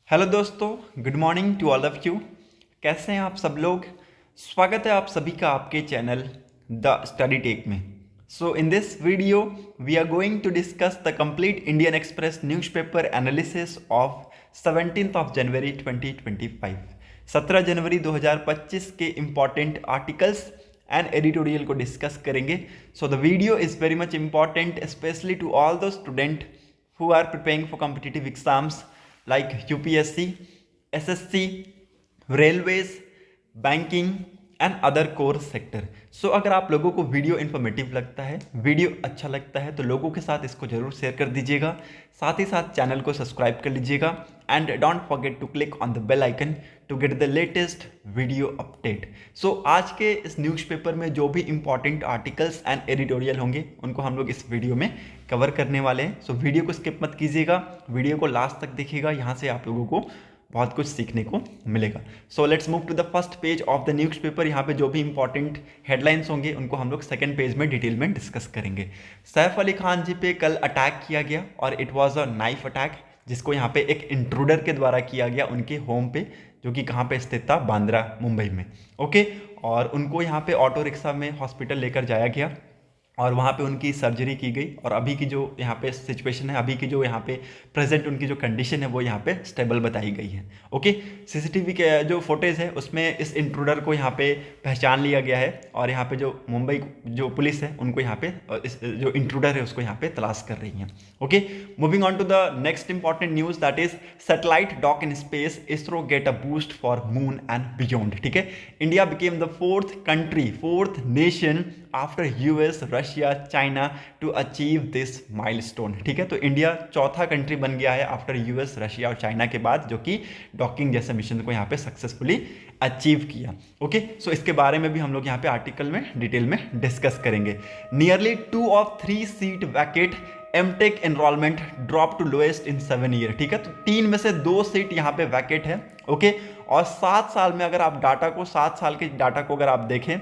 Hello दोस्तों, good morning to all of you. कैसे हैं आप सब लोग। स्वागत है आप सभी का आपके चैनल द स्टडी टेक में। So in this video we are going to discuss the complete Indian Express newspaper analysis of 17th of January 2025। 17 जनवरी 2025 के इम्पॉर्टेंट आर्टिकल्स एंड एडिटोरियल को डिस्कस करेंगे। So the video is very much important specially to all the student who are preparing for competitive exams like UPSC, SSC, railways, banking and other core sector. So अगर आप लोगों को video informative लगता है, video अच्छा लगता है, तो लोगों के साथ इसको जरूर शेयर कर दीजिएगा। साथ ही साथ चैनल को सब्सक्राइब कर लीजिएगा and don't forget to click on the bell icon to get the latest video update. So आज के इस न्यूज़पेपर में जो भी इंपॉर्टेंट आर्टिकल्स एंड एडिटोरियल होंगे उनको हम लोग इस वीडियो में कवर करने वाले हैं। सो वीडियो को स्किप मत कीजिएगा, वीडियो को लास्ट तक देखिएगा, यहाँ से आप लोगों को बहुत कुछ सीखने को मिलेगा। So let's move to the first page of the newspaper. यहाँ पे जो भी इंपॉर्टेंट हेडलाइंस होंगे उनको हम लोग सेकंड पेज में डिटेल में डिस्कस करेंगे। सैफ अली खान जी पे कल अटैक किया गया और it was a knife attack, जिसको यहाँ पे एक इंट्रूडर के द्वारा किया गया उनके होम पे, जो कि कहाँ पे स्थित था, बांद्रा मुंबई में। ओके, और उनको यहाँ पे ऑटो रिक्शा में हॉस्पिटल लेकर जाया गया और वहाँ पे उनकी सर्जरी की गई। और अभी की जो यहाँ पे सिचुएशन है, अभी की जो यहाँ पे प्रेजेंट उनकी जो कंडीशन है वो यहाँ पे स्टेबल बताई गई है। ओके, सीसीटीवी के जो फुटेज है उसमें इस इंट्रूडर को यहाँ पे पहचान लिया गया है और यहाँ पे जो मुंबई जो पुलिस है उनको यहाँ पे इस जो इंट्रूडर है उसको यहाँ पे तलाश कर रही है। Okay, moving on to the next important news, that is satellite dock in space, ISRO get a boost for moon and beyond. ठीक है, India became the fourth nation after US, Russia, China to achieve this milestone. ठीक है, तो India चौथा country बन गया है after US, Russia और चाइना के बाद, जो कि डॉकिंग जैसे मिशन को यहाँ पे सक्सेसफुली अचीव किया। ओके, सो इसके बारे में भी हम लोग यहाँ पे आर्टिकल में डिटेल में डिस्कस करेंगे। Nearly 2 of 3 seat vacant, MTech enrollment drop to lowest in 7 year. ठीक है, तो 3 में से 2 सीट यहाँ पे वैकेट है। ओके, और 7 साल में अगर आप 7 साल के डाटा को अगर आप देखें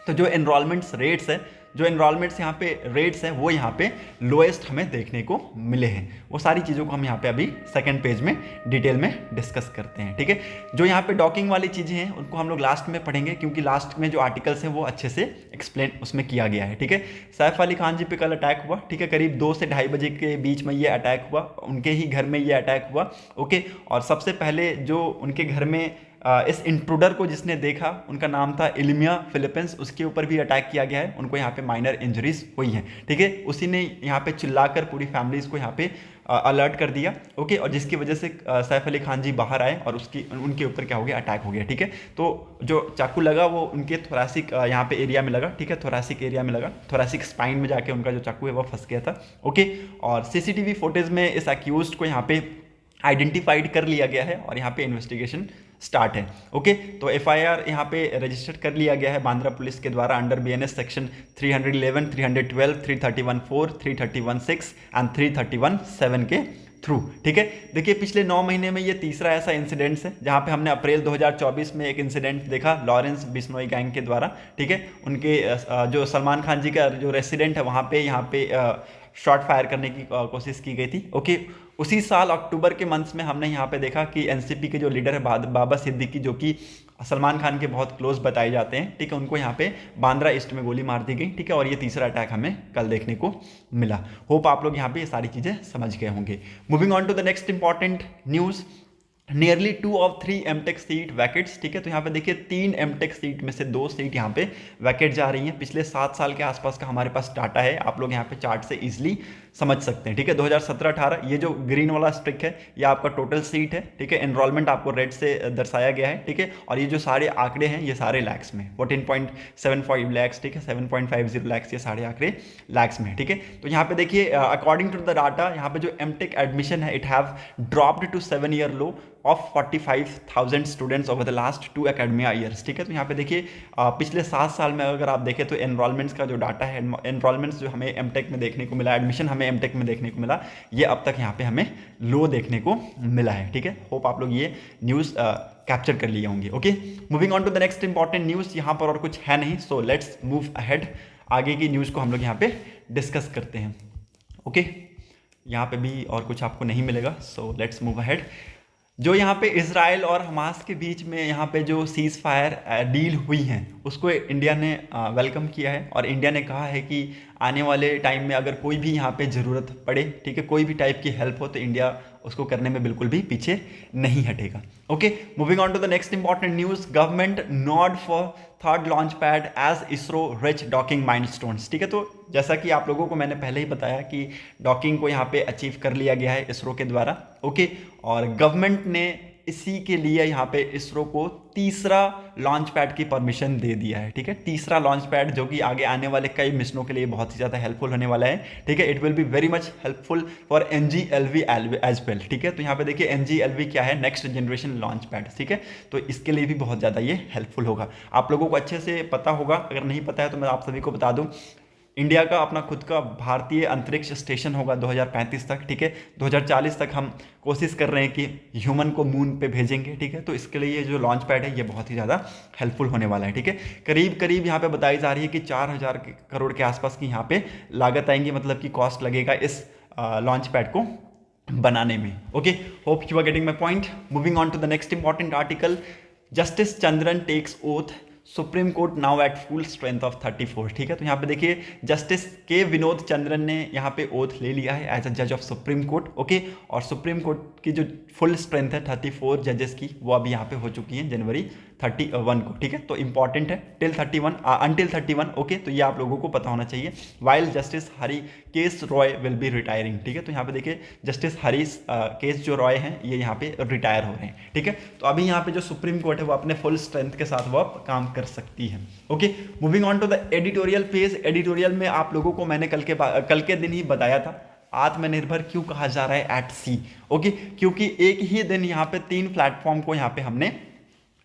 तो जो एनरोलमेंट्स रेट्स है, जो एनरोलमेंट्स यहाँ पे रेट्स हैं वो यहाँ पे लोएस्ट हमें देखने को मिले हैं। वो सारी चीज़ों को हम यहाँ पे अभी सेकंड पेज में डिटेल में डिस्कस करते हैं। ठीक है, जो यहाँ पे डॉकिंग वाली चीज़ें हैं उनको हम लोग लास्ट में पढ़ेंगे, क्योंकि लास्ट में जो आर्टिकल्स हैं वो अच्छे से एक्सप्लेन उसमें किया गया है। ठीक है, सैफ अली खान जी पे कल अटैक हुआ। ठीक है, करीब 2 से 2:30 बजे के बीच में ये अटैक हुआ, उनके ही घर में ये अटैक हुआ। ओके, और सबसे पहले जो उनके घर में इस इंट्रूडर को जिसने देखा, उनका नाम था इल्मिया फिलिपींस, उसके ऊपर भी अटैक किया गया है। उनको यहाँ पे माइनर इंजरीज हुई हैं। ठीक है, उसी ने यहाँ पे चिल्लाकर पूरी फैमिलीज को यहाँ पे अलर्ट कर दिया। ओके, और जिसकी वजह से सैफ अली खान जी बाहर आए और उनके ऊपर क्या हो गया, अटैक हो गया। ठीक है, तो जो चाकू लगा वो उनके थोरासिक यहाँ पे एरिया में लगा। ठीक है, थोरासिक एरिया में लगा, थोरासिक स्पाइन में जाके उनका जो चाकू है वो फंस गया था। ओके, और सीसीटीवी फुटेज में इस अक्यूज्ड को यहाँ पे आइडेंटिफाइड कर लिया गया है और यहाँ पे इन्वेस्टिगेशन स्टार्ट है। ओके, तो एफआईआर यहाँ पे रजिस्टर कर लिया गया है बांद्रा पुलिस के द्वारा अंडर बीएनएस सेक्शन 311, 312, 331(4), 331(6) एंड 331(7) के थ्रू। ठीक है, देखिए पिछले 9 महीने में ये तीसरा ऐसा इंसिडेंट है जहाँ पे हमने अप्रैल 2024 में एक इंसिडेंट देखा लॉरेंस बिश्नोई गैंग के द्वारा। ठीक है, उनके जो सलमान खान जी का जो रेसिडेंट है वहाँ पे शॉट फायर करने की कोशिश की गई थी। ओके, उसी साल अक्टूबर के मंथ्स में हमने यहाँ पे देखा कि एनसीपी के जो लीडर है बाबा सिद्दीकी, जो कि सलमान खान के बहुत क्लोज बताए जाते हैं, ठीक है, उनको यहाँ पे बांद्रा ईस्ट में गोली मार दी गई। ठीक है, और ये तीसरा अटैक हमें कल देखने को मिला। होप आप लोग यहाँ पे ये सारी चीज़ें समझ गए होंगे। Moving on to the next important news, nearly 2 of 3 MTech seat vacates. ठीक है, तो यहाँ पे देखिए 3 एमटेक सीट में से 2 सीट यहाँ पे वैकेट जा रही हैं। पिछले 7 साल के आसपास का हमारे पास डाटा है, आप लोग यहाँ पे चार्ट से इजीली समझ सकते हैं। ठीक है, 2017-18 ये जो ग्रीन वाला स्ट्रिक है ये आपका टोटल सीट है। ठीक है, एनरोलमेंट आपको रेड से दर्शाया गया है। ठीक है, और ये जो सारे आंकड़े हैं ये सारे लैक्स में, 14.75 लैक्स, ठीक है, 7.50 लैक्स, ये सारे आंकड़े लैक्स में। ठीक है, तो यहाँ पे देखिए अकॉर्डिंग टू द डाटा यहाँ पे जो एमटेक एडमिशन है it have dropped to 7 year low of 45,000 students over the last 2 academia years. ठीक है, तो यहाँ पे देखिए पिछले 7 साल में अगर आप देखें तो एनरोलमेंट्स का जो डाटा है, एनरोलमेंट्स जो हमें एमटेक में देखने को मिला, एडमिशन हमें एमटेक में देखने को मिला, ये अब तक यहाँ पे हमें लो देखने को मिला है। ठीक है, होप आप लोग ये न्यूज़ कैप्चर कर लिए होंगे। Okay, moving on to the next important news, यहाँ पर और कुछ है नहीं, सो लेट्स मूव अहेड। आगे की न्यूज़ को हम लोग यहाँ पे डिस्कस करते हैं। ओके, यहाँ पे भी और कुछ आपको नहीं मिलेगा, सो लेट्स मूव अहेड। जो यहाँ पे इसराइल और हमास के बीच में यहाँ पे जो सीज फायर डील हुई है उसको इंडिया ने वेलकम किया है, और इंडिया ने कहा है कि आने वाले टाइम में अगर कोई भी यहाँ पे ज़रूरत पड़े, ठीक है, कोई भी टाइप की हेल्प हो, तो इंडिया उसको करने में बिल्कुल भी पीछे नहीं हटेगा। Okay, moving on to the next important news, government nod for third launch pad as ISRO reach docking milestones. ठीक है, तो जैसा कि आप लोगों को मैंने पहले ही बताया कि डॉकिंग को यहाँ पे अचीव कर लिया गया है इसरो के द्वारा। ओके, और गवर्नमेंट ने इसी के लिए यहाँ पे इसरो को तीसरा लॉन्च पैड की परमिशन दे दिया है। ठीक है, तीसरा लॉन्च पैड जो कि आगे आने वाले कई मिशनों के लिए बहुत ही ज़्यादा हेल्पफुल होने वाला है। ठीक है, it will be very much helpful for NGLV as well. ठीक है, तो यहाँ पे देखिए NGLV क्या है, नेक्स्ट जनरेशन लॉन्च पैड। ठीक है, तो इसके लिए भी बहुत ज़्यादा ये हेल्पफुल होगा। आप लोगों को अच्छे से पता होगा, अगर नहीं पता है तो मैं आप सभी को बता दूँ, इंडिया का अपना खुद का भारतीय अंतरिक्ष स्टेशन होगा 2035 तक। ठीक है, 2040 तक हम कोशिश कर रहे हैं कि ह्यूमन को मून पे भेजेंगे। ठीक है, तो इसके लिए ये जो लॉन्च पैड है ये बहुत ही ज़्यादा हेल्पफुल होने वाला है। ठीक है, करीब करीब यहाँ पे बताई जा रही है कि 4000 करोड़ के आसपास की यहाँ पे लागत आएंगी, मतलब कि कॉस्ट लगेगा इस लॉन्च पैड को बनाने में। Okay, hope you are getting my point. Moving on to the next important article, justice Chandran takes oath, supreme court now at full strength of 34। ठीक है, तो यहाँ पे देखिए जस्टिस के विनोद चंद्रन ने यहाँ पे ओथ ले लिया है एज अ जज ऑफ सुप्रीम कोर्ट। ओके, और सुप्रीम कोर्ट की जो फुल स्ट्रेंथ है 34 जजेस की, वो अभी यहाँ पे हो चुकी है जनवरी 31 को। ठीक है, तो इंपॉर्टेंट है टिल 31 अंटिल 31। ओके, तो ये आप लोगों को पता होना चाहिए। While justice Hari case Roy will be retiring. ठीक है, तो यहाँ पे देखिए जस्टिस हरी केस जो रॉय हैं ये यहाँ पे रिटायर हो रहे हैं। ठीक है, तो अभी यहाँ पे जो सुप्रीम कोर्ट है वो अपने फुल स्ट्रेंथ के साथ वो काम कर सकती है। Okay, moving on to the editorial page. Editorial में आप लोगों को मैंने कल के दिन ही बताया था आत्मनिर्भर क्यों कहा जा रहा है एट सी। ओके, क्योंकि एक ही दिन यहाँ पे 3 प्लेटफॉर्म को यहाँ पे हमने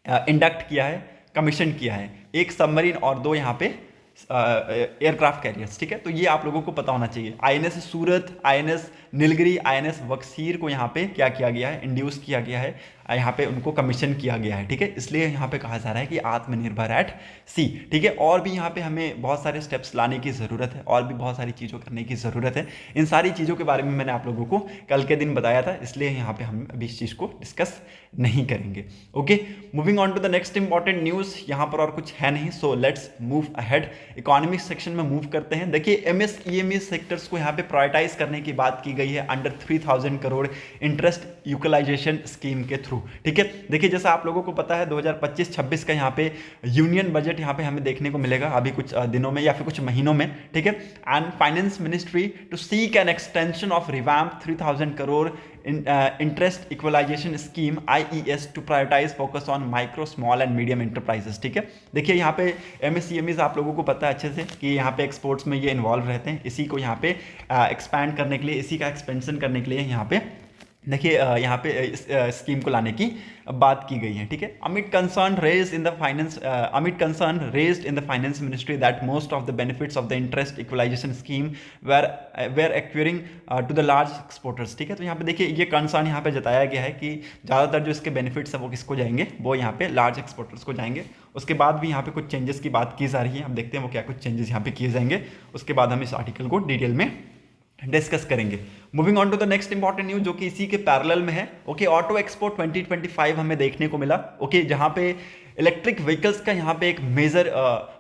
इंडक्ट किया है, कमीशन किया है, एक सबमरीन और 2 यहाँ पे एयरक्राफ्ट कैरियर्स। ठीक है, तो ये आप लोगों को पता होना चाहिए। INS सूरत, INS नीलगिरी, INS बक्सीर को यहाँ पे क्या किया गया है, इंड्यूस किया गया है, यहाँ पे उनको कमीशन किया गया है। ठीक है, इसलिए यहाँ पे कहा जा रहा है कि आत्मनिर्भर एट सी। ठीक है, और भी यहाँ पे हमें बहुत सारे स्टेप्स लाने की ज़रूरत है, और भी बहुत सारी चीज़ों करने की ज़रूरत है। इन सारी चीज़ों के बारे में मैंने आप लोगों को कल के दिन बताया था, इसलिए यहाँ पे हम अभी इस चीज़ को डिस्कस नहीं करेंगे। Okay, moving on to the next important news. यहाँ पर और कुछ है नहीं, so let's move ahead. Economic section में मूव करते हैं। देखिए MSEME सेक्टर्स को यहाँ पे प्रायोरिटाइज करने की बात की गई है under 3000 crore interest utilization scheme के थ्रू। ठीक है, देखिए जैसा आप लोगों को पता है 2025-26 का यहाँ पे यूनियन बजट यहाँ पे हमें देखने को मिलेगा अभी कुछ दिनों में या फिर कुछ महीनों में। ठीक है, and finance ministry to seek an extension of revamp 3000 crore interest equalization scheme IES to prioritize focus on micro small and medium enterprises. ठीक है, देखिए यहाँ पे MSEMEs आप लोगों को पता है अच्छे से कि यहाँ पे एक्सपोर्ट्स में ये इन्वॉल्व रहते हैं। इसी को यहाँ पे एक्सपैंड करने के लिए, इसी का एक्सपेंशन करने के लिए यहाँ पे देखिए यहाँ पे इस स्कीम को लाने की बात की गई है। ठीक है, amid concern raised in the finance ministry that most of the benefits of the interest equalization scheme were acquiring to the large exporters. ठीक है, तो यहाँ पे देखिए ये कंसर्न यहाँ पे जताया गया है कि ज़्यादातर जो इसके बेनिफिट्स है वो किसको जाएंगे, वो यहाँ पे लार्ज एक्सपोर्टर्स को जाएंगे। उसके बाद भी यहाँ पे कुछ चेंजेस की बात की जा रही है, हम देखते हैं वो क्या कुछ चेंजेस यहाँ पे किए जाएंगे। उसके बाद हम इस आर्टिकल को डिटेल में डिस्कस करेंगे। Moving on to the next important news जो कि इसी के पैरेलल में है। ओके, ऑटो एक्सपो 2025 हमें देखने को मिला। ओके, जहाँ पे इलेक्ट्रिक व्हीकल्स का यहाँ पे एक मेजर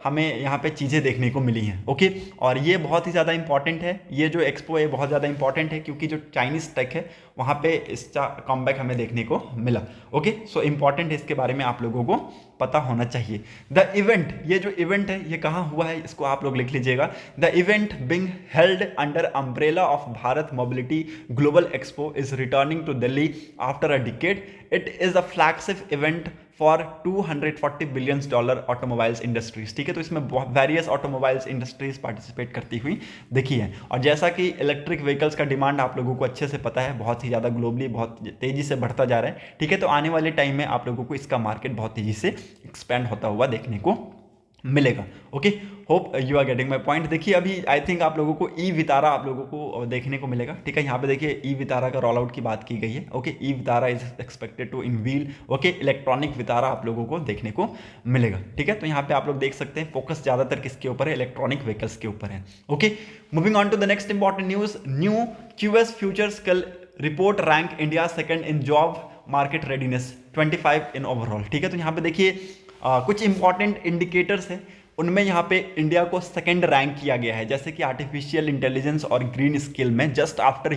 हमें यहाँ पे चीज़ें देखने को मिली हैं। ओके, और ये बहुत ही ज़्यादा इंपॉर्टेंट है, ये जो एक्सपो है बहुत ज़्यादा इंपॉर्टेंट है क्योंकि जो चाइनीज़ टेक है वहाँ पे इसका कमबैक हमें देखने को मिला। ओके, सो इंपॉर्टेंट है, इसके बारे में आप लोगों को पता होना चाहिए। द इवेंट, ये जो इवेंट है ये कहाँ हुआ है इसको आप लोग लिख लीजिएगा। The event being held under umbrella of Bharat mobility global expo is returning to Delhi after a decade. It is a flagship event for $240 billion automobiles industries. ठीक है, तो इसमें वेरियस ऑटोमोबाइल्स इंडस्ट्रीज पार्टिसिपेट करती हुई देखी है। और जैसा कि इलेक्ट्रिक व्हीकल्स का डिमांड आप लोगों को अच्छे से पता है, बहुत ही ज़्यादा ग्लोबली बहुत तेज़ी से बढ़ता जा रहा है। ठीक है, तो आने वाले टाइम में आप लोगों को इसका मार्केट बहुत तेज़ी से एक्सपेंड होता हुआ देखने को मिलेगा। Okay, hope you are getting my point. देखिए अभी आई थिंक आप लोगों को ई वितारा आप लोगों को देखने को मिलेगा। ठीक है, यहाँ पे देखिए ई वितारा का रोल आउट की बात की गई है। Okay, E Vitara is expected to unveil. Okay, electronic Vitara आप लोगों को देखने को मिलेगा। ठीक है, तो यहाँ पे आप लोग देख सकते हैं फोकस ज़्यादातर किसके ऊपर है, इलेक्ट्रॉनिक व्हीकल्स के ऊपर है। Okay, moving on to the next important news. New QS futures कल report rank India second in job market readiness 25 in overall. ठीक है, तो यहाँ पे देखिए कुछ इंपॉर्टेंट इंडिकेटर्स हैं, उनमें यहाँ पे इंडिया को सेकंड रैंक किया गया है, जैसे कि आर्टिफिशियल इंटेलिजेंस और ग्रीन स्किल में जस्ट आफ्टर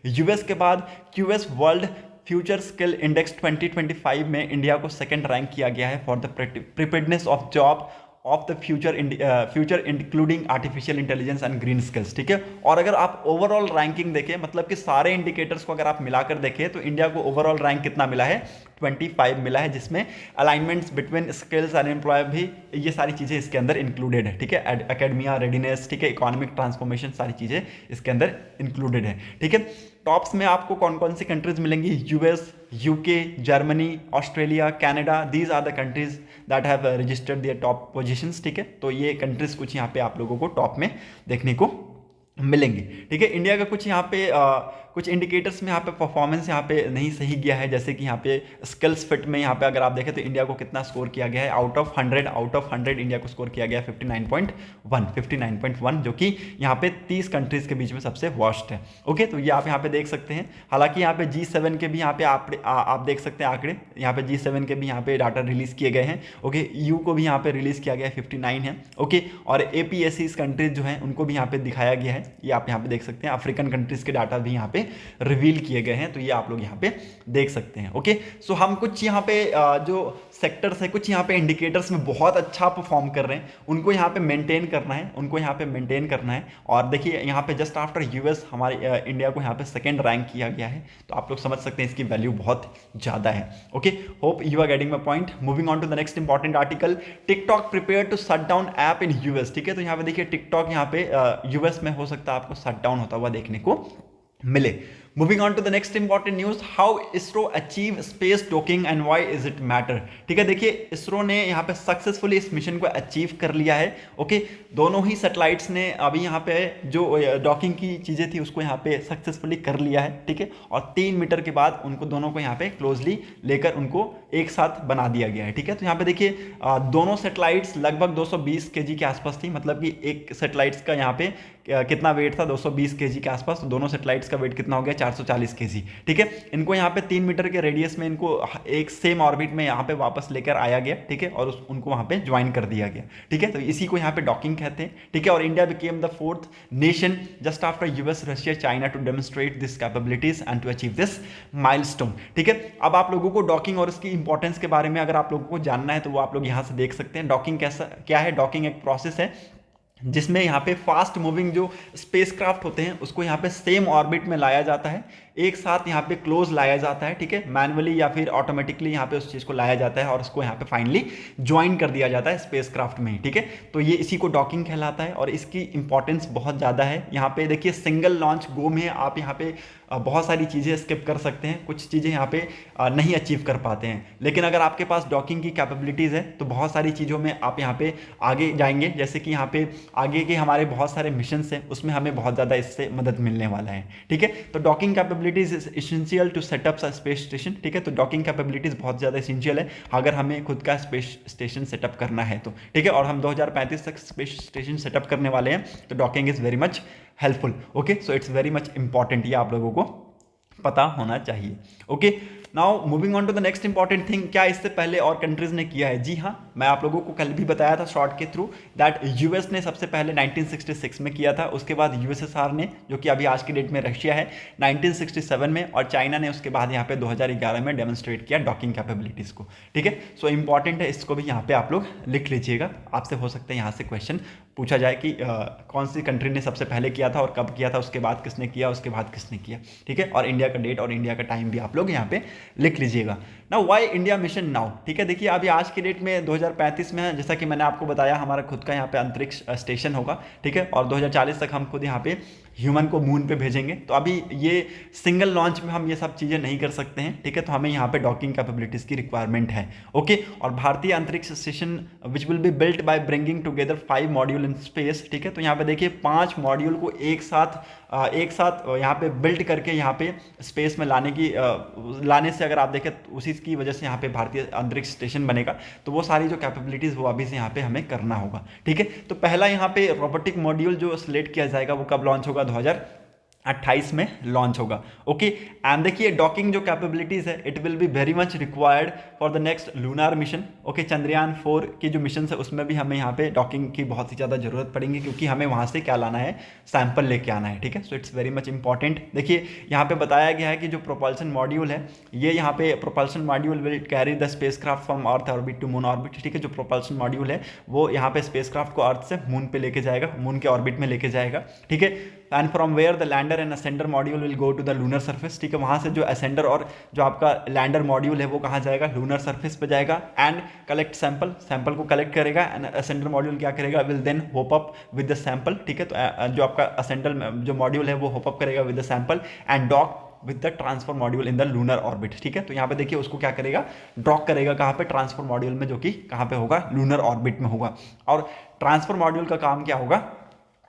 यूएस के बाद QS world future skill index 2025 में इंडिया को सेकंड रैंक किया गया है for the preparedness of job of the future including artificial intelligence and green skills. ठीक है, और अगर आप ओवरऑल रैंकिंग देखें, मतलब कि सारे इंडिकेटर्स को अगर आप मिलाकर देखें तो इंडिया को ओवरऑल रैंक कितना मिला है, 25 मिला है, जिसमें alignments between skills and employ भी, ये सारी चीज़ें इसके अंदर इंक्लूडेड है। ठीक है, एकेडमिया रेडीनेस, ठीक है, इकोनॉमिक ट्रांसफॉर्मेशन, सारी चीज़ें इसके अंदर इंक्लूडेड है। ठीक है, टॉप्स में आपको कौन कौन सी कंट्रीज मिलेंगी, US, UK, Germany, Australia, Canada, these are the countries that have registered their top positions. ठीक है, तो ये कंट्रीज कुछ यहाँ पे आप लोगों को टॉप में देखने को मिलेंगे। ठीक है, इंडिया का कुछ यहाँ पे कुछ इंडिकेटर्स में यहाँ पे परफॉर्मेंस यहाँ पे नहीं सही गया है, जैसे कि यहाँ पे स्किल्स फिट में यहाँ पे अगर आप देखें तो इंडिया को कितना स्कोर किया गया है, आउट ऑफ 100 इंडिया को स्कोर किया गया है 59.1, जो कि यहाँ पे 30 कंट्रीज के बीच में सबसे वर्स्ट है। ओके, तो ये आप यहाँ पे देख सकते हैं। हालांकि यहाँ पे G7 के भी यहाँ पे आप देख सकते हैं आंकड़े, यहाँ पे G7 के भी यहाँ पे डाटा रिलीज किए गए हैं। ओके, यू को भी यहाँ पे रिलीज किया गया है 59 है। ओके, और APSC कंट्रीज जो हैं उनको भी यहाँ पे दिखाया गया है, ये आप यहाँ पे देख सकते हैं। अफ्रीकन कंट्रीज के डाटा भी यहाँ पे रिवील किए गए हैं, तो ये आप लोग यहाँ पे देख सकते हैं। ओके, सो हम कुछ यहाँ पे जो सेक्टर्स है, कुछ यहाँ पे इंडिकेटर्स में बहुत अच्छा परफॉर्म कर रहे हैं, उनको यहाँ पे मेंटेन करना है, और देखिए यहाँ पे जस्ट आफ्टर यूएस हमारे इंडिया को यहाँ पे सेकंड रैंक किया गया है, तो आप लोग समझ सकते हैं इसकी वैल्यू बहुत ज़्यादा है। Okay, hope you are getting my point. Moving on to the next important article, TikTok prepare to shut down app in US. ठीक है, तो यहाँ पे देखिए टिकटॉक यहाँ पे यूएस में हो सकता है आपको शट डाउन होता हुआ देखने को मिले। Moving on to the next important news, how ISRO achieve space docking and why is it matter. ठीक है, देखिए इसरो ने यहाँ पे सक्सेसफुली इस मिशन को अचीव कर लिया है। ओके, दोनों ही सैटेलाइट्स ने अभी यहाँ पे जो डॉकिंग की चीज़ें थी उसको यहाँ पे सक्सेसफुली कर लिया है। ठीक है, और 3 मीटर के बाद उनको दोनों को यहाँ पे क्लोजली लेकर उनको एक साथ बना दिया गया है। ठीक है, तो यहाँ पे देखिए दोनों सैटेलाइट्स लगभग 220 kg के आसपास थी, मतलब कि एक सैटेलाइट्स का यहाँ पे कितना वेट था, 220 kg के आसपास, तो दोनों सैटेलाइट्स का वेट कितना हो गया, 440 kg। ठीक है, इनको यहाँ पे 3 मीटर के रेडियस में इनको एक सेम ऑर्बिट में यहाँ पे वापस लेकर आया गया। ठीक है, और उनको वहाँ पे ज्वाइन कर दिया गया। ठीक है, तो इसी को यहाँ पे डॉकिंग कहते हैं। ठीक है, और India became the 4th nation just after US, Russia, China to demonstrate this capabilities and to achieve this milestone. ठीक है, अब आप लोगों को डॉकिंग और इसकी इंपॉर्टेंस के बारे में अगर आप लोगों को जानना है तो वो आप लोग यहाँ से देख सकते हैं। डॉकिंग क्या है, डॉकिंग एक प्रोसेस है जिसमें यहाँ पे फास्ट मूविंग जो स्पेसक्राफ्ट होते हैं उसको यहाँ पे सेम ऑर्बिट में लाया जाता है, एक साथ यहाँ पे क्लोज लाया जाता है। ठीक है, मैनुअली या फिर ऑटोमेटिकली यहाँ पे उस चीज़ को लाया जाता है और उसको यहाँ पे फाइनली ज्वाइन कर दिया जाता है स्पेसक्राफ्ट में ही। ठीक है, तो ये इसी को डॉकिंग कहलाता है और इसकी इंपॉर्टेंस बहुत ज़्यादा है। यहाँ पे देखिए सिंगल लॉन्च गो में आप यहाँ पे बहुत सारी चीज़ें स्किप कर सकते हैं, कुछ चीज़ें यहाँ पे नहीं अचीव कर पाते हैं, लेकिन अगर आपके पास डॉकिंग की कैपेबिलिटीज़ है तो बहुत सारी चीज़ों में आप यहाँ पे आगे जाएंगे। जैसे कि यहाँ पे आगे के हमारे बहुत सारे मिशंस हैं, उसमें हमें बहुत ज़्यादा इससे मदद मिलने वाला है। ठीक है, तो docking capabilities is essential to set up a space station. ठीक है, तो डॉकिंग कैपेबिलिटीज बहुत ज़्यादा एसेंशियल है अगर हमें खुद का स्पेस स्टेशन सेटअप करना है तो। ठीक है, और हम 2035 तक स्पेस स्टेशन सेटअप करने वाले हैं, तो docking is very much helpful. Okay, so it's very much important, ये आप लोगों को पता होना चाहिए। Okay, now moving on to the next important thing, क्या इससे पहले और कंट्रीज ने किया है? जी हाँ, मैं आप लोगों को कल भी बताया था शॉर्ट के थ्रू दैट यूएस ने सबसे पहले 1966 में किया था, उसके बाद यूएसएसआर ने, जो कि अभी आज की डेट में रशिया है, 1967 में, और चाइना ने उसके बाद यहाँ पे 2011 में डेमोन्स्ट्रेट किया डॉकिंग कैपेबिलिटीज को। ठीक है, सो इंपॉर्टेंट है, इसको भी यहाँ पे आप लोग लिख लीजिएगा, आपसे हो सकता है यहाँ से क्वेश्चन पूछा जाए कि कौन सी कंट्री ने सबसे पहले किया था और कब किया था, उसके बाद किसने किया, उसके बाद किसने किया। ठीक है, और इंडिया का डेट और इंडिया का टाइम भी आप लोग यहाँ पे लिख लीजिएगा। Now why India mission now. ठीक है, देखिए अभी आज की डेट में 2035 में है, जैसा कि मैंने आपको बताया हमारा खुद का यहाँ पे अंतरिक्ष स्टेशन होगा। ठीक है, और 2040 तक हम खुद यहाँ पे ह्यूमन को मून पे भेजेंगे। तो अभी ये सिंगल लॉन्च में हम ये सब चीज़ें नहीं कर सकते हैं। ठीक है, तो हमें यहाँ पे डॉकिंग कैपेबिलिटीज़ की रिक्वायरमेंट है। ओके, और भारतीय अंतरिक्ष station which will be built by bringing together 5 module in space. ठीक है, तो यहाँ पे देखिए 5 मॉड्यूल को एक साथ यहाँ पे बिल्ड करके यहाँ पे स्पेस में लाने से अगर आप देखें तो उसी की वजह से यहाँ पे भारतीय अंतरिक्ष स्टेशन बनेगा। तो वो सारी जो कैपेबिलिटीज़ वो अभी से यहाँ पे हमें करना होगा। ठीक है, तो पहला यहाँ पे रोबोटिक मॉड्यूल जो सिलेक्ट किया जाएगा वो कब लॉन्च होगा, 28 में लॉन्च होगा। ओके, एंड देखिए डॉकिंग जो कैपेबिलिटीज है it will be very much required for the next lunar mission. Okay, Chandrayaan 4 की जो मिशन है उसमें भी हमें यहाँ पे डॉकिंग की बहुत ही ज़्यादा जरूरत पड़ेगी, क्योंकि हमें वहाँ से क्या लाना है, सैंपल लेके आना है। ठीक है, सो इट्स वेरी मच इंपॉर्टेंट। देखिए यहाँ पे बताया गया है कि जो प्रोपल्सन मॉड्यूल है, ये यहाँ पे propulsion module will carry the spacecraft from earth orbit to moon orbit. ठीक है, जो प्रोपल्सन मॉड्यूल है वो यहाँ पे स्पेसक्राफ्ट को अर्थ से मून पे लेके जाएगा, मून के ऑर्बिट में लेके जाएगा। ठीक है, and from where the lander and ascender module will go to the lunar surface. ठीक है, वहाँ से जो असेंडर और जो आपका लैंडर मॉड्यूल है वो कहाँ जाएगा, लूनर सरफेस पे जाएगा एंड कलेक्ट सैंपल को कलेक्ट करेगा। एंड असेंडर मॉड्यूल क्या करेगा, will then hop up with the sample. ठीक है, तो जो आपका असेंडर जो मॉड्यूल है वो होप अप करेगा with the sample and dock with the transfer module in the lunar orbit. ठीक है, तो यहाँ पे देखिए उसको क्या करेगा, डॉक करेगा कहाँ पे, ट्रांसफर मॉड्यूल में, जो कि कहाँ पे होगा, लूनर ऑर्बिट में होगा। और ट्रांसफर मॉड्यूल का काम क्या होगा,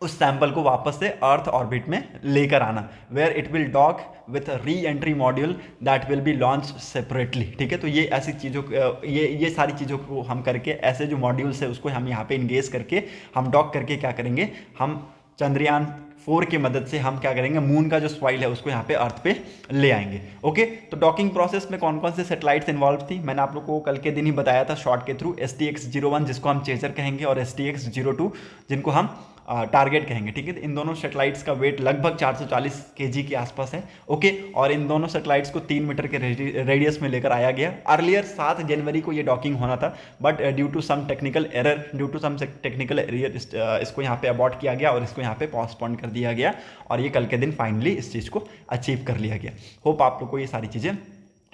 उस सैंपल को वापस से अर्थ ऑर्बिट में लेकर आना, where it will dock with re entry module that will be launch separately. ठीक है, तो ये ऐसी चीज़ों ये सारी चीज़ों को हम करके, ऐसे जो मॉड्यूल्स है उसको हम यहाँ पे इंगेज करके, हम डॉक करके क्या करेंगे, हम चंद्रयान 4 की मदद से हम क्या करेंगे, मून का जो सॉइल है उसको यहाँ पे अर्थ पे ले आएंगे। ओके, तो डॉकिंग प्रोसेस में कौन कौन से सैटेलाइट्स इन्वॉल्व थी, मैंने आप लोगों को कल के दिन ही बताया था शॉर्ट के थ्रू। STX-01 जिसको हम चेजर कहेंगे और STX-02 जिनको हम टारगेट कहेंगे। ठीक है, इन दोनों सेटेलाइट्स का वेट लगभग 440 kg के आसपास है। ओके, और इन दोनों सेटेलाइट्स को 3 मीटर के रेडियस में लेकर आया गया। अर्लियर 7 जनवरी को ये डॉकिंग होना था, but due to some technical error इसको यहाँ पे अबॉर्ट किया गया और इसको यहाँ पे पोस्टपोन कर दिया गया, और ये कल के दिन फाइनली इस चीज़ को अचीव कर लिया गया। होप आप लोग को ये सारी चीज़ें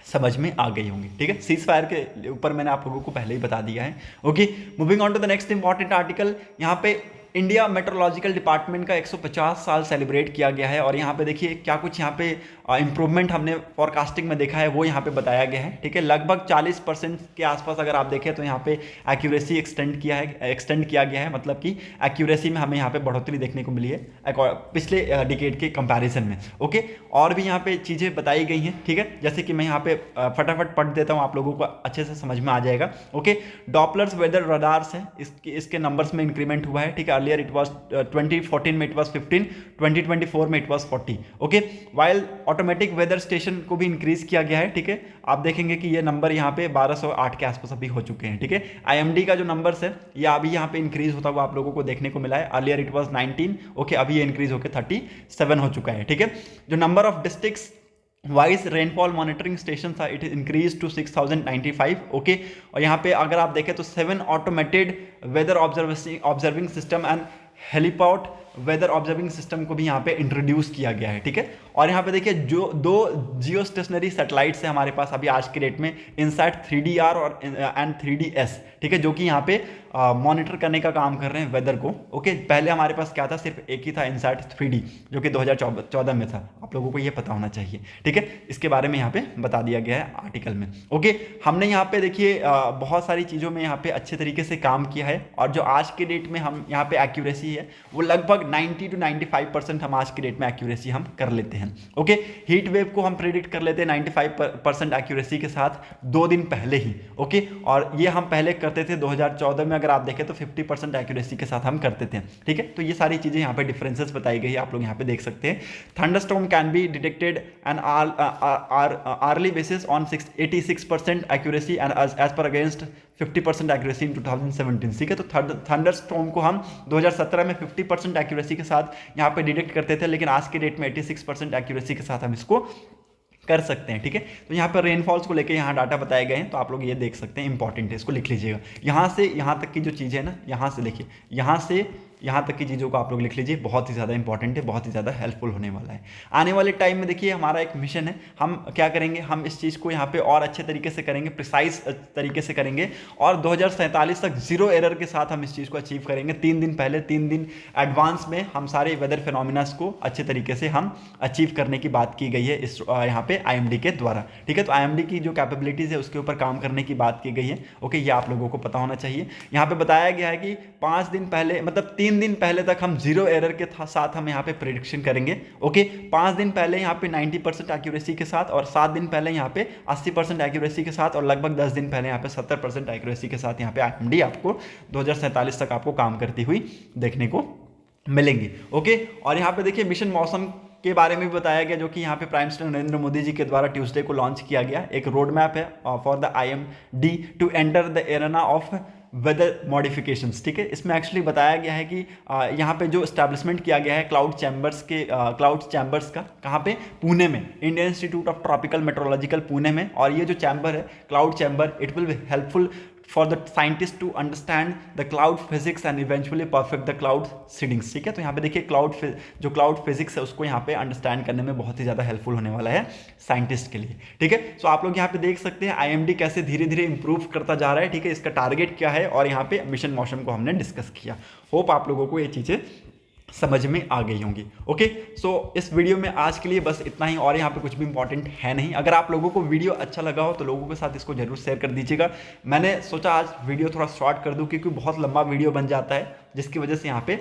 समझ में आ गई होंगी। ठीक है, सीज फायर के ऊपर मैंने आप लोगों को पहले ही बता दिया है। Okay, moving on to the next important article. यहाँ पे इंडिया मेट्रोलॉजिकल डिपार्टमेंट का 150 साल सेलिब्रेट किया गया है, और यहाँ पे देखिए क्या कुछ यहाँ पे इंप्रूवमेंट हमने फॉरकास्टिंग में देखा है वो यहाँ पे बताया गया है। ठीक है, लगभग 40% के आसपास अगर आप देखें तो यहाँ पे एक्यूरेसी एक्सटेंड किया गया है, मतलब कि एक्यूरेसी में हमें यहाँ पे बढ़ोतरी देखने को मिली है पिछले डिकेड के कंपैरिजन में। ओके, और भी यहाँ पे चीज़ें बताई गई हैं। ठीक है, जैसे कि मैं यहाँ पे फटाफट पढ़ देता हूँ, आप लोगों को अच्छे से समझ में आ जाएगा। ओके, डॉपलर्स वेदर रडार्स है, इसके नंबर्स में इंक्रीमेंट हुआ है। ठीक है, अर्लियर इट वाज 2014 में इट वाज 15, 2024 में it was 40। Okay, while automatic weather station को भी इंक्रीज किया गया है। ठीक है, आप देखेंगे कि ये नंबर यहाँ पे 1208 के आसपास अभी हो चुके हैं। ठीक है, IMD का जो नंबर्स है ये अभी यहाँ पे इंक्रीज होता हुआ आप लोगों को देखने को मिला है। अर्लियर इट वाज 19, ओके, अभी ये इंक्रीज होकर 37 हो चुका है। ठीक है, जो number of districts wise rainfall monitoring station था इट इंक्रीज टू 6095। ओके, और यहाँ पे अगर आप देखें तो 7 automated weather observing system and helipad weather observing system को भी यहाँ पे इंट्रोड्यूस किया गया है। ठीक है, और यहाँ पे देखिए जो 2 जियो स्टेशनरी सैटेलाइट्स है हमारे पास अभी आज की डेट में, इनसैट 3DR और एंड 3DS। ठीक है, जो कि यहाँ पे मॉनिटर करने का काम कर रहे हैं वेदर को। ओके, पहले हमारे पास क्या था, सिर्फ एक ही था, इनसैट 3D, जो कि 2014 में था, आप लोगों को ये पता होना चाहिए। ठीक है, इसके बारे में यहाँ पे बता दिया गया है आर्टिकल में। ओके, हमने यहाँ पे देखिए बहुत सारी चीज़ों में यहाँ पे अच्छे तरीके से काम किया है, और जो आज के डेट में हम यहाँ पे एक्यूरेसी है वो लगभग 90 to 95% हम आज की डेट में एक्यूरेसी हम कर लेते हैं। ओके, हीट वेव को हम प्रेडिक्ट कर लेते हैं 95% एक्यूरेसी के साथ 2 दिन पहले ही। ओके, और ये हम पहले करते थे 2014 में, अगर आप देखें तो 50% एक्यूरेसी के साथ हम करते थे। ठीक है, तो ये सारी चीज़ें यहाँ पे डिफरेंसेस बताई गई है, आप लोग यहाँ पे देख सकते हैं। Thunderstorm can be detected and early basis on 86% accuracy and as पर अगेंस्ट 50% एक्यूरेसी इन 2017। ठीक है, तो थंडरस्टॉर्म को हम 2017 में 50% एक्यूरेसी के साथ यहाँ पे डिटेक्ट करते थे, लेकिन आज के डेट में 86% एक्यूरेसी के साथ हम इसको कर सकते हैं। ठीक है, तो यहाँ पर रेनफॉल्स को लेके यहाँ डाटा बताए गए हैं, तो आप लोग ये देख सकते हैं, इंपॉर्टेंट है, इसको लिख लीजिएगा। यहाँ से यहाँ तक की जो चीज़ें है ना, यहाँ से देखिए, यहाँ से यहाँ तक की चीज़ों को आप लोग लिख लीजिए, बहुत ही ज़्यादा इंपॉर्टेंट है, बहुत ही ज़्यादा हेल्पफुल होने वाला है। आने वाले टाइम में देखिए हमारा एक मिशन है, हम क्या करेंगे, हम इस चीज़ को यहाँ पे और अच्छे तरीके से करेंगे, प्रिसाइज तरीके से करेंगे, और 2047 तक 0 एरर के साथ हम इस चीज़ को अचीव करेंगे। 3 दिन पहले, 3 दिन एडवांस में हम सारे वेदर फिनोमिनास को अच्छे तरीके से हम अचीव करने की बात की गई है इस यहाँ पे IMD के द्वारा। ठीक है, तो IMD की जो कैपेबिलिटीज़ है उसके ऊपर काम करने की बात की गई है। ओके, ये आप लोगों को पता होना चाहिए। यहाँ पे बताया गया है कि 5 दिन पहले, मतलब 3 दिन पहले तक हम 0 एरर के साथ हम यहाँ पे प्रेडिक्शन करेंगे। ओके, 5 दिन पहले यहाँ पे 90% एक्यूरेसी के साथ, और 7 दिन पहले यहाँ पे 80% एक्यूरेसी के साथ, और लगभग 10 दिन पहले यहाँ पे 70% एक्यूरेसी के साथ यहाँ पे IMD आपको 2047 तक आपको काम करती हुई देखने को मिलेंगी। ओके, और यहाँ पे देखिए मिशन मौसम के बारे में भी बताया गया, जो कि यहाँ पे प्राइम मिनिस्टर नरेंद्र मोदी जी के द्वारा ट्यूसडे को लॉन्च किया गया। एक रोड मैप है for the IMD to enter the arena of weather modifications, ठीक है। इसमें एक्चुअली बताया गया है कि यहाँ पे जो स्टैब्लिशमेंट किया गया है क्लाउड चैम्बर्स का, कहाँ पे, पुणे में, Indian Institute of Tropical Meteorological Pune में। और ये जो चैम्बर है cloud chamber, it will be helpful for the scientist to understand the cloud physics and eventually perfect the cloud seedings, ठीक है। तो यहाँ पे देखिए जो क्लाउड फिजिक्स है उसको यहाँ पे अंडरस्टैंड करने में बहुत ही ज़्यादा हेल्पफुल होने वाला है साइंटिस्ट के लिए, ठीक है। सो आप लोग यहाँ पे देख सकते हैं IMD कैसे धीरे धीरे इंप्रूव करता जा रहा है, ठीक है। इसका टारगेट क्या है और यहाँ पे मिशन मोशन को हमने डिस्कस किया। होप आप लोगों को ये चीज़ें समझ में आ गई होंगी। ओके, सो इस वीडियो में आज के लिए बस इतना ही, और यहाँ पे कुछ भी इंपॉर्टेंट है नहीं। अगर आप लोगों को वीडियो अच्छा लगा हो तो लोगों के साथ इसको जरूर शेयर कर दीजिएगा। मैंने सोचा आज वीडियो थोड़ा शॉर्ट कर दूं, क्योंकि बहुत लंबा वीडियो बन जाता है, जिसकी वजह से यहाँ पे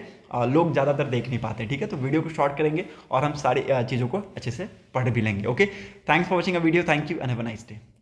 लोग ज़्यादातर देख नहीं पाते, ठीक है। तो वीडियो को शॉर्ट करेंगे और हम सारी चीज़ों को अच्छे से पढ़ भी लेंगे। Okay, thanks for watching a video, thank you and have a nice day.